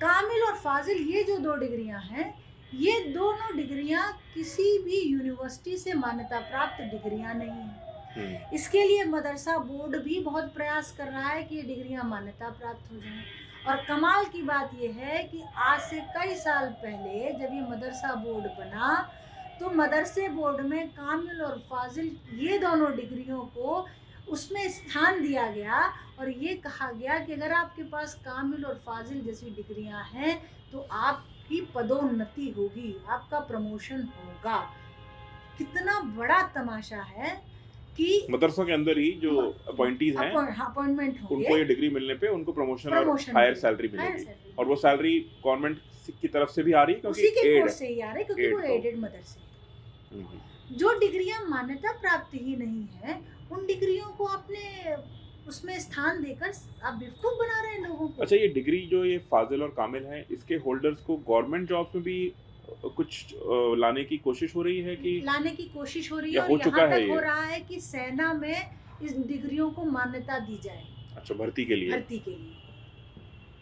Kamil और फाजिल ये जो दो डिग्रियां हैं, ये दोनों डिग्रियां किसी भी यूनिवर्सिटी से मान्यता प्राप्त डिग्रियां नहीं हैं। इसके लिए मदरसा बोर्ड भी बहुत प्रयास कर रहा है कि ये डिग्रियां मान्यता प्राप्त हो जाएं। और कमाल की बात यह है कि आज से कई साल पहले जब ये मदरसा बोर्ड बना, तो मदरसे बोर्ड में कामिल और फाजिल ये दोनों डिग्रियों को उसमें स्थान दिया गया और ये कहा गया कि अगर आपके पास कामिल और फाजिल जैसी डिग्रियां हैं तो आपकी पदोन्नति होगी, आपका प्रमोशन होगा। कितना बड़ा तमाशा है कि मदरसों के अंदर ही जो अपॉइंटीज हैं, अपॉइंटमेंट होंगे, उनको ये डिग्री मिलने पे उनको प्रमोशन और हायर सैलरी मिलेगी। और वो सैलरी गवर्नमेंट की तरफ से भी आ रही है, क्योंकि उसी के कोर्स से ही आ रही है, क्योंकि वो एडेड मदरसे। जो डिग्रियां मान्यता प्राप्त ही नहीं है, उन डिग्रियों को आपने उसमें स्थान देकर आप बेवकूफ बना रहे हैं लोगों को। अच्छा, ये डिग्री जो ये फाजिल और कामिल हैं, इसके होल्डर्स को गवर्नमेंट जॉब्स में भी कुछ लाने की कोशिश हो रही है कि लाने की कोशिश हो रही है, और यहाँ तक हो रहा है कि सेना में इस डिग्रियों को मान्यता दी जाए। अच्छा, भर्ती के लिए? भर्ती के लिए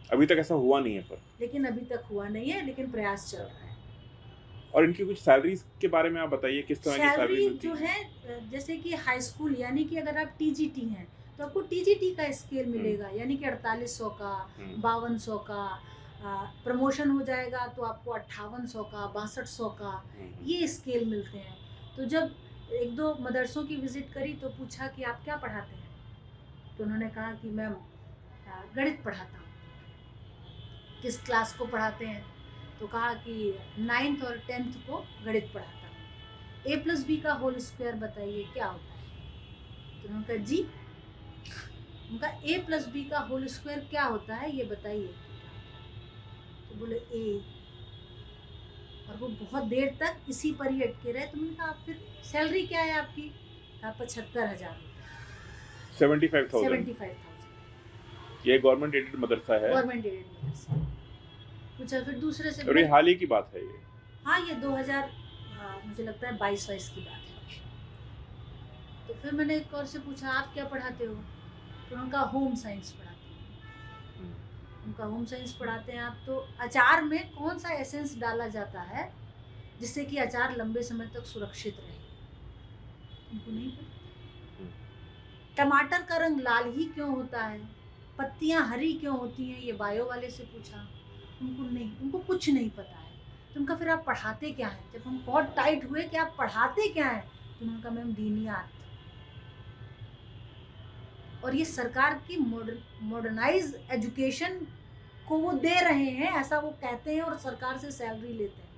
अभी तक ऐसा हुआ नहीं है, पर लेकिन अभी तक हुआ नहीं है, लेकिन प्रयास चल रहा है। और इनकी कुछ सैलरीज के बारे में आप बताइए, किस तरह की सैलरी मिलती जो है? जैसे कि हाई स्कूल यानी कि अगर आप टीजीटी हैं तो आपको टीजीटी का स्केल मिलेगा, यानी कि 4800 का, 5200 का। प्रमोशन हो जाएगा तो आपको 5800 का, 6200 का, ये स्केल मिलते हैं। तो जब एक दो मदरसों की विजिट करी तो पूछा कि आप क्या पढ़ाते हैं, तो उन्होंने कहा कि मैं गणित पढ़ाता हूँ। किस क्लास को पढ़ाते हैं? तो कहा कि 9th और 10th को गणित पढ़ाता हूँ, a+b का होल स्क्वायर बताइए क्या होता है। तो उन्होंने कहा जी, उनका a+b का होल स्क्वायर क्या होता है ये बताइए। तो बोले a, और वो बहुत देर तक इसी पर ही अटके रहे। तो मैंने कहा आप फिर सैलरी क्या है आपकी? कहा 75,000 रुपये। 75,000। ये गवर्नमेंट एडेड मदरसा है। गवर्नमेंट एडेड मदरसा। पूछा फिर दूसरे से, और ये हाल ही की बात है ये? हाँ, ये 2000 मुझे लगता है 22 की बात है। तो फिर मैंने एक और से पूछा आप क्या पढ़ाते हो? तो उनका होम साइंस पढ़ाते हैं। उनका होम साइंस पढ़ाते हैं आप, तो अचार में कौन सा एसेंस डाला जाता है जिससे कि अचार लंबे समय तक सुरक्षित रहे? उनको नहीं पता। टमाटर का रंग लाल ही क्यों होता है, पत्तियां हरी क्यों होती हैं, ये बायो वाले से पूछा। उनको कुछ नहीं पता है। तो उनका फिर आप पढ़ाते क्या हैं? जब हम बहुत टाइट हुए कि आप पढ़ाते क्या हैं, तो उन्होंने कहा मैम दीनियात। और ये सरकार की मॉडर्नाइज एजुकेशन को वो दे रहे हैं, ऐसा वो कहते हैं, और सरकार से सैलरी लेते हैं।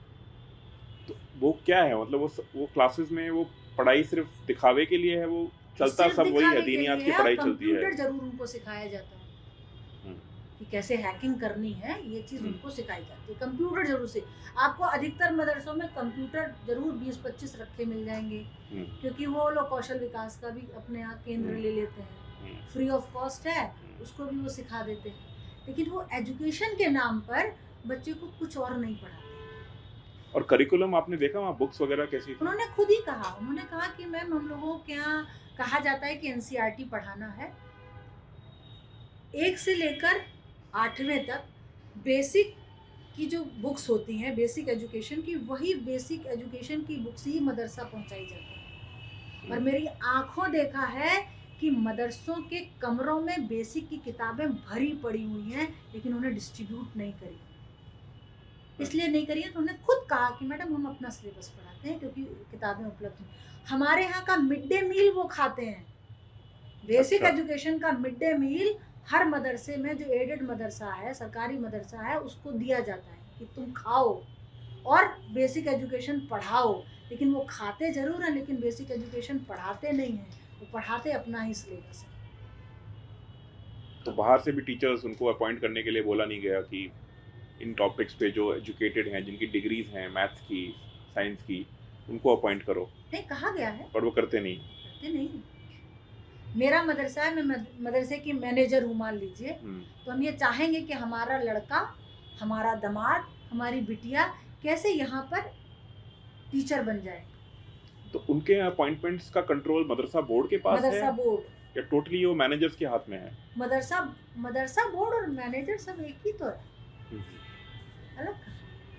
तो वो क्या है, मतलब वो क्लासेस में वो पढ़ाई सिर्फ दिखावे के लिए है? वो चलता सब वही है, दीनियात की पढ़ाई चलती है? कंप्यूटर जरूर उनको सिखाया जाता है कि कैसे हैकिंग करनी है, ये चीज़ उनको सिखाई जाती है। कंप्यूटर जरूर से आपको अधिकतर मदरसों में कंप्यूटर जरूर 20-25 रखे मिल जाएंगे, क्योंकि वो लोग कौशल विकास का भी अपने यहाँ केंद्र ले लेते हैं, फ्री ऑफ कॉस्ट है, उसको भी वो सिखा देते हैं। लेकिन वो एजुकेशन के नाम पर बच्चे को कुछ और नहीं पढ़ाते। और करिकुलम आपने देखा वहाँ बुक्स वगैरह कैसी थी? उन्होंने खुद ही कहा, उन्होंने कहा कि मैम हम लोगों के यहाँ कहा जाता है कि एनसीईआरटी पढ़ाना है, 1 से लेकर 8वें तक बेसिक की जो बुक्स होती हैं बेसिक एजुकेशन की, वही बेसिक एजुकेशन की बुक्स ही मदरसा पहुंचाई जाती है। और मेरी आंखों देखा है कि मदरसों के कमरों में बेसिक की किताबें भरी पड़ी हुई हैं, लेकिन उन्हें डिस्ट्रीब्यूट नहीं करी। इसलिए नहीं करी है तो उन्होंने खुद कहा कि मैडम हम अपना सिलेबस पढ़ाते हैं क्योंकि किताबें उपलब्ध हैं। हमारे यहाँ का मिड डे मील वो खाते हैं, बेसिक एजुकेशन का मिड डे मील हर मदरसे में, जो एडेड मदरसा है, सरकारी मदरसा है, उसको दिया जाता है कि तुम खाओ और बेसिक एजुकेशन पढ़ाओ। लेकिन वो खाते ज़रूर हैं, लेकिन बेसिक एजुकेशन पढ़ाते नहीं हैं, वो पढ़ाते अपना ही सिलेबस है। तो बाहर से भी टीचर्स उनको अपॉइंट करने के लिए बोला नहीं गया कि इन टॉपिक्स पे जो एजुकेटेड हैं, जिनकी डिग्रीज हैं मैथ्स की, साइंस की, उनको अपॉइंट करो? नहीं, कहा गया है, पर वो करते नहीं। मेरा मदरसा है, मैं मदरसे की मैनेजर हूँ मान लीजिए, तो हम ये चाहेंगे कि हमारा लड़का, हमारा दामाद, हमारी बिटिया कैसे यहाँ पर टीचर बन जाए। तो उनके अपॉइंटमेंट्स का कंट्रोल मदरसा बोर्ड के पास है? मदरसा बोर्ड या टोटली वो मैनेजर्स के हाथ में है? मदरसा बोर्ड और मैनेजर सब एक ही तो है, अलग।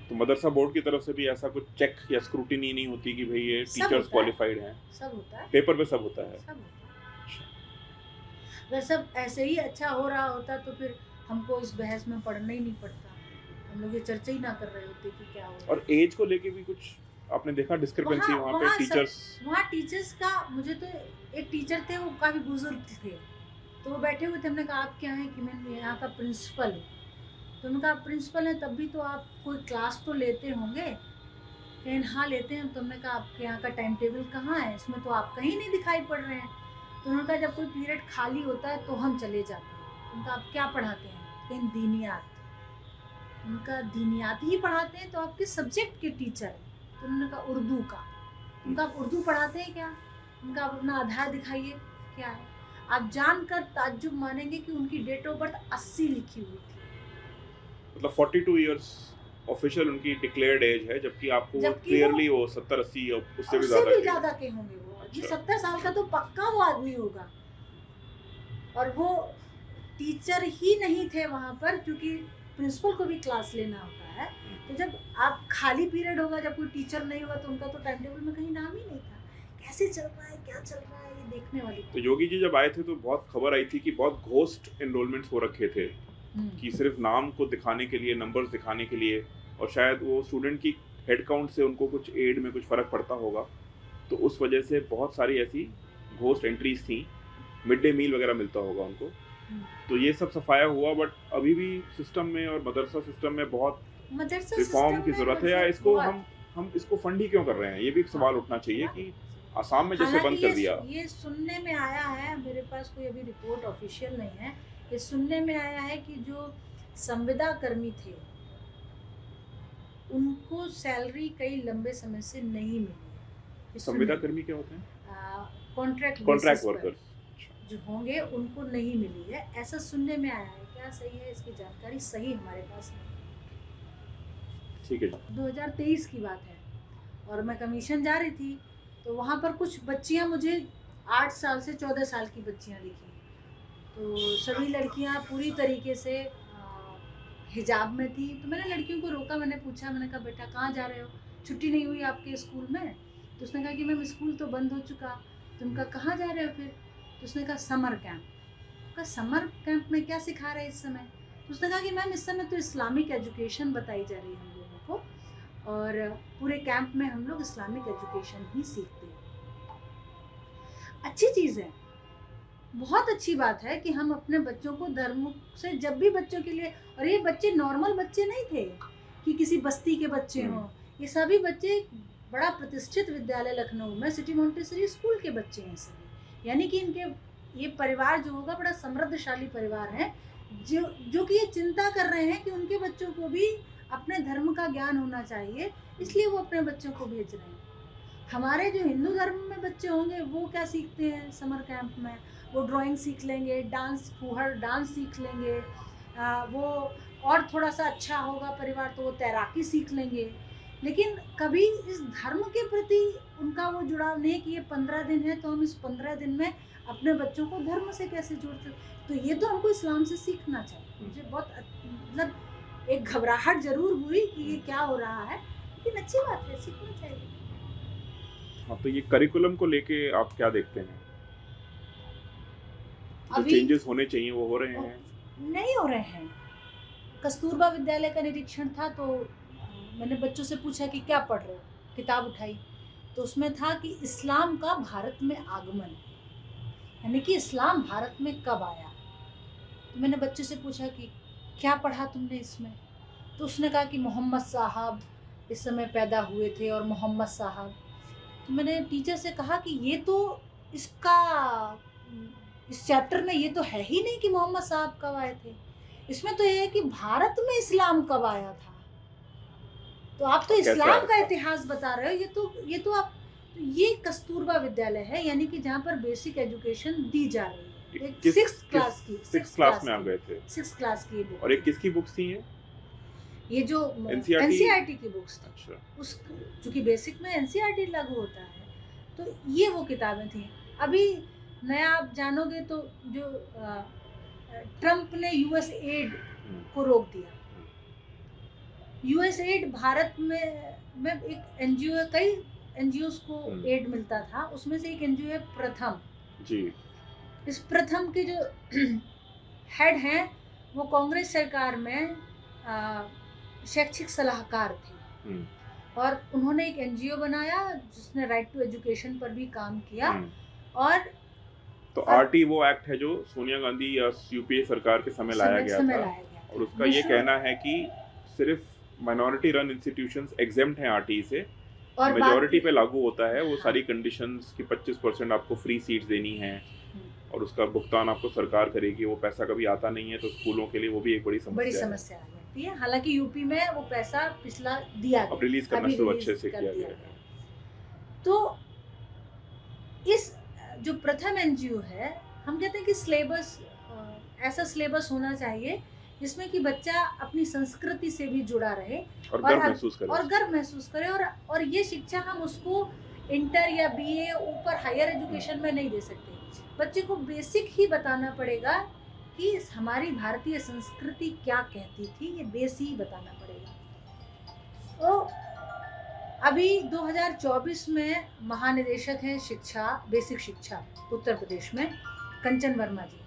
तो मदरसा बोर्ड की तरफ से भी ऐसा कुछ चेक या स्क्रूटिनी नहीं होती कि भाई ये टीचर्स क्वालिफाइड हैं? सब होता है, पेपर पे सब होता है। अगर सब ऐसे ही अच्छा हो रहा होता तो फिर हमको इस बहस में पढ़ना ही नहीं पड़ता, हम लोग ये चर्चा ही ना कर रहे होते कि क्या हो रहा है। और एज को लेके भी कुछ आपने देखा डिस्क्रिपेंसी वहाँ पे? वहाँ टीचर्स का, मुझे तो एक टीचर थे वो काफ़ी बुजुर्ग थे, तो वो बैठे हुए थे। हमने कहा आप क्या हैं? कि मैं यहाँ का प्रिंसिपल हूँ। तो उन्होंने कहा प्रिंसिपल हैं तब भी तो आप कोई क्लास तो लेते होंगे? कहीं हाँ लेते हैं। तो हमने कहा आपके यहाँ का टाइम टेबल कहाँ है, इसमें तो आप कहीं नहीं दिखाई पड़ रहे हैं। तो उन्होंने कहा जब कोई पीरियड खाली होता है तो हम चले जाते हैं। उनका आप क्या पढ़ाते हैं? कहीं दीनियात। उनका दीनियात ही पढ़ाते हैं, तो आप किस सब्जेक्ट के टीचर हैं? तो उन्होंने कहा उर्दू का। उनका आप उर्दू पढ़ाते हैं क्या? उनका आप अपना आधार दिखाइए क्या है। आप जानकर ताज्जुब मानेंगे कि उनकी डेट ऑफ बर्थ 80 लिखी हुई थी, मतलब 42 इयर्स ऑफिशियल उनकी डिक्लेयर्ड एज है, जबकि आपको क्लियरली वो 70-80 उससे भी ज़्यादा के होंगे। वो 70 साल का तो पक्का वो आदमी होगा। और वो टीचर ही नहीं थे वहाँ पर, क्योंकि प्रिंसिपल को भी क्लास लेना होता है। तो जब आप खाली पीरियड होगा, जब कोई टीचर नहीं होगा, तो उनका तो टाइम टेबल में कहीं नाम ही नहीं था। कैसे चल रहा है, क्या चल रहा है, ये देखने वाली। तो योगी जी जब आए थे तो बहुत खबर आई थी कि बहुत घोस्ट एनरोलमेंट्स हो रखे थे, कि सिर्फ नाम को दिखाने के लिए, नंबर्स दिखाने के लिए, और शायद वो स्टूडेंट की हेड काउंट से उनको कुछ एड में कुछ फ़र्क पड़ता होगा, तो उस वजह से बहुत सारी ऐसी घोस्ट एंट्रीज थी। मिड डे मील वगैरह मिलता होगा उनको, तो ये सब सफाया हुआ। बट अभी भी सिस्टम में और मदरसा सिस्टम में बहुत मदरसा रिफॉर्म की जरूरत है, या इसको हम इसको फंड ही क्यों कर रहे हैं, ये भी एक सवाल उठना चाहिए कि आसाम में जैसे बंद कर दिया। ये सुनने में आया है, मेरे पास कोई अभी रिपोर्ट ऑफिशियल नहीं है, ये सुनने में आया है कि जो संविदा कर्मी थे उनको सैलरी कई लंबे समय से नहीं मिली है। संविदा कर्मी क्या होते हैं? कॉन्ट्रैक्ट वर्कर्स जो होंगे उनको नहीं मिली है, ऐसा सुनने में आया है। क्या सही है, इसकी जानकारी सही हमारे पास नहीं। ठीक है। 2023 की बात है और मैं कमीशन जा रही थी, तो वहाँ पर कुछ बच्चियाँ मुझे 8 साल से 14 साल की बच्चियाँ दिखी। तो सभी लड़कियाँ पूरी तरीके से हिजाब में थी। तो मैंने लड़कियों को रोका, मैंने पूछा, मैंने कहा बेटा कहाँ जा रहे हो, छुट्टी नहीं हुई आपके स्कूल में? तो उसने कहा कि मैम स्कूल तो बंद हो चुका। तो उनका कहाँ जा रहे हो फिर? तो उसने कहा समर कैंप। कहा समर कैंप में क्या सिखा रहे हैं इस समय? तो उसने कहा कि मैम इस समय तो इस्लामिक एजुकेशन बताई जा रही है हम लोगों को, और पूरे कैंप में हम लोग इस्लामिक एजुकेशन ही सीखते हैं। अच्छी चीज़ है, बहुत अच्छी बात है कि हम अपने बच्चों को धर्म से, जब भी बच्चों के लिए, और ये बच्चे नॉर्मल बच्चे नहीं थे कि किसी बस्ती के बच्चे हों, ये सभी बच्चे बड़ा प्रतिष्ठित विद्यालय लखनऊ में सिटी मॉन्टेसरी स्कूल के बच्चे हैं सभी। यानी कि इनके ये परिवार जो होगा बड़ा समृद्धशाली परिवार है, जो कि ये चिंता कर रहे हैं कि उनके बच्चों को भी अपने धर्म का ज्ञान होना चाहिए, इसलिए वो अपने बच्चों को भेज रहे हैं। हमारे जो हिंदू धर्म में बच्चे होंगे वो क्या सीखते हैं समर कैंप में? वो ड्राइंग सीख लेंगे, डांस, फूहड़ डांस सीख लेंगे, वो और थोड़ा सा अच्छा होगा परिवार तो वो तैराकी सीख लेंगे। लेकिन कभी इस धर्म के प्रति उनका वो जुड़ाव नहीं कि ये 15 दिन है तो हम इस 15 दिन में अपने बच्चों को धर्म से कैसे जोड़ सकते। तो ये तो हमको इस्लाम से सीखना चाहिए। मुझे बहुत मतलब एक घबराहट जरूर हुई कि ये क्या हो रहा है, लेकिन अच्छी बात है, सीखना चाहिए। हाँ, तो ये करिकुलम को लेके आप क्या देखते हैं? जो अभी चेंजेस होने चाहिए वो हो रहे हैं? नहीं हो रहे हैं। कस्तूरबा विद्यालय का निरीक्षण था तो मैंने बच्चों से पूछा कि क्या पढ़ रहे हो, किताब उठाई तो उसमें था कि इस्लाम का भारत में आगमन, यानी कि इस्लाम भारत में कब आया। तो मैंने बच्चे से पूछा कि क्या पढ़ा तुमने इसमें? तो उसने कहा कि मोहम्मद साहब इस समय पैदा हुए थे और मोहम्मद साहब। तो मैंने टीचर से कहा कि ये तो इस चैप्टर में ये तो है ही नहीं कि मोहम्मद साहब कब आए थे, इसमें तो ये है कि भारत में इस्लाम कब आया था। तो आप तो इस्लाम का इतिहास बता रहे हो, ये तो आप, ये कस्तूरबा विद्यालय है यानी कि जहाँ पर बेसिक एजुकेशन दी जा रही है। 6th क्लास में आप गए थे? 6th क्लास की बुक। और ये किसकी बुक्स थी? ये जो एनसीईआरटी की बुक्स थी। अच्छा। उस चूंकि बेसिक में एनसीईआरटी लागू होता है तो ये वो किताबें थी। अभी नया आप जानोगे तो जो ट्रम्प ने यूएस एड को रोक दिया। यूएस एड भारत में एक एनजीओ है, कई एनजीओस को एड मिलता था, उसमें से एक एनजीओ है प्रथम जी। इस प्रथम के जो हेड हैं वो कांग्रेस सरकार में शैक्षिक सलाहकार थे और उन्होंने एक एनजीओ बनाया जिसने राइट टू एजुकेशन पर भी काम किया। और तो आरटी वो एक्ट है जो सोनिया गांधी या यूपीए सरकार के समय लाया गया था और उसका ये कहना है कि सिर्फ माइनॉरिटी रन इंस्टीट्यूशंस एग्जेम्प्ट हैं आरटी से, और मेजॉरिटी पे लागू होता है वो सारी कंडीशंस कि 25% आपको फ्री सीट्स देनी है और उसका भुगतान आपको सरकार करेगी। वो पैसा कभी आता नहीं है तो स्कूलों के लिए वो भी एक बड़ी समस्या आ जाती है। हालांकि यूपी में वो पैसा पिछला दिया अब रिलीज करना शुरू अच्छे से किया गया है। तो इस जो प्रथम एनजीओ है, हम कहते हैं कि सिलेबस, ऐसा सिलेबस होना चाहिए जिसमें कि बच्चा अपनी संस्कृति से भी जुड़ा रहे और गर्व महसूस करे और ये शिक्षा हम उसको इंटर या बीए ऊपर हायर एजुकेशन में नहीं दे सकते। बच्चे को बेसिक ही बताना पड़ेगा कि हमारी भारतीय संस्कृति क्या कहती थी, ये बेसिक ही बताना पड़ेगा। तो अभी 2024 में महानिदेशक हैं शिक्षा, बेसिक शिक्षा उत्तर प्रदेश में, कंचन वर्मा जी,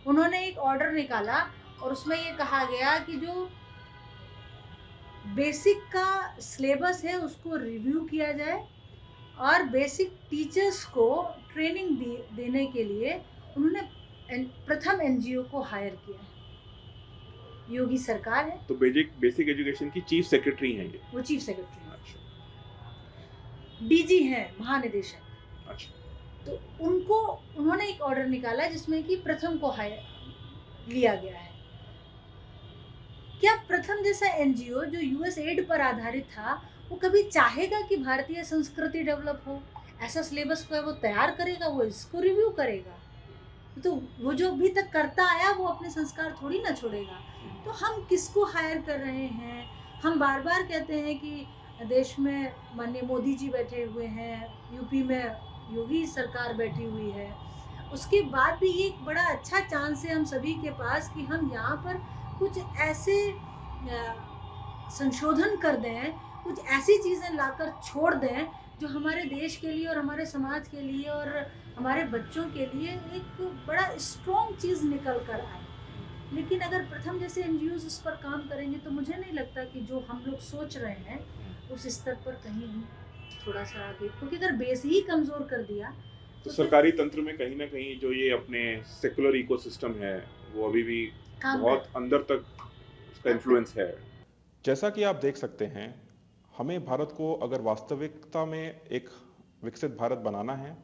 उन्होंने एक ऑर्डर निकाला और उसमें ये कहा गया कि जो बेसिक का सिलेबस है उसको रिव्यू किया जाए और बेसिक टीचर्स को ट्रेनिंग देने के लिए उन्होंने प्रथम एनजीओ को हायर किया। योगी सरकार है। तो बेसिक एजुकेशन की चीफ सेक्रेटरी हैं ये? वो चीफ सेक्रेटरी है। अच्छा। डीजी हैं, महानिदेशक। अच्छा। तो उन्होंने एक ऑर्डर निकाला जिसमें कि प्रथम को लिया गया है। क्या प्रथम जैसा एनजीओ जो यूएस एड पर आधारित था वो कभी चाहेगा कि भारतीय संस्कृति डेवलप हो? ऐसा सिलेबस को है वो तैयार करेगा, वो इसको रिव्यू करेगा? तो वो जो अभी तक करता आया वो अपने संस्कार थोड़ी ना छोड़ेगा। तो हम किसको हायर कर रहे हैं? हम बार बार कहते हैं कि देश में माननीय मोदी जी बैठे हुए हैं, यूपी में योगी सरकार बैठी हुई है, उसके बाद भी ये एक बड़ा अच्छा चांस है हम सभी के पास कि हम यहाँ पर कुछ ऐसे संशोधन कर दें, कुछ ऐसी चीज़ें लाकर छोड़ दें जो हमारे देश के लिए और हमारे समाज के लिए और हमारे बच्चों के लिए एक बड़ा स्ट्रॉन्ग चीज़ निकल कर आए। लेकिन अगर प्रथम जैसे एनजीओज उस पर काम करेंगे तो मुझे नहीं लगता कि जो हम लोग सोच रहे हैं उस स्तर पर कहीं हम थोड़ा सा आगे, क्योंकि अगर बेस ही कमज़ोर कर दिया तो सरकारी तंत्र में कहीं ना कहीं जो ये अपने सेकुलर इकोसिस्टम है वो अभी भी बहुत अंदर तक उसका इन्फ्लुएंस है। जैसा कि आप देख सकते हैं, हमें भारत को अगर वास्तविकता में एक विकसित भारत बनाना है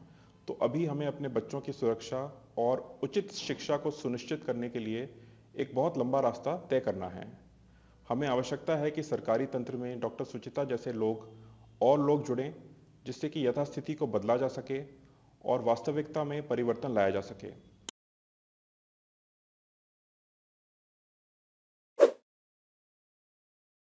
तो अभी हमें अपने बच्चों की सुरक्षा और उचित शिक्षा को सुनिश्चित करने के लिए एक बहुत लंबा रास्ता तय करना है। हमें आवश्यकता है कि सरकारी तंत्र में डॉक्टर सुचिता जैसे लोग और लोग जुड़ें जिससे कि यथास्थिति को बदला जा सके और वास्तविकता में परिवर्तन लाया जा सके।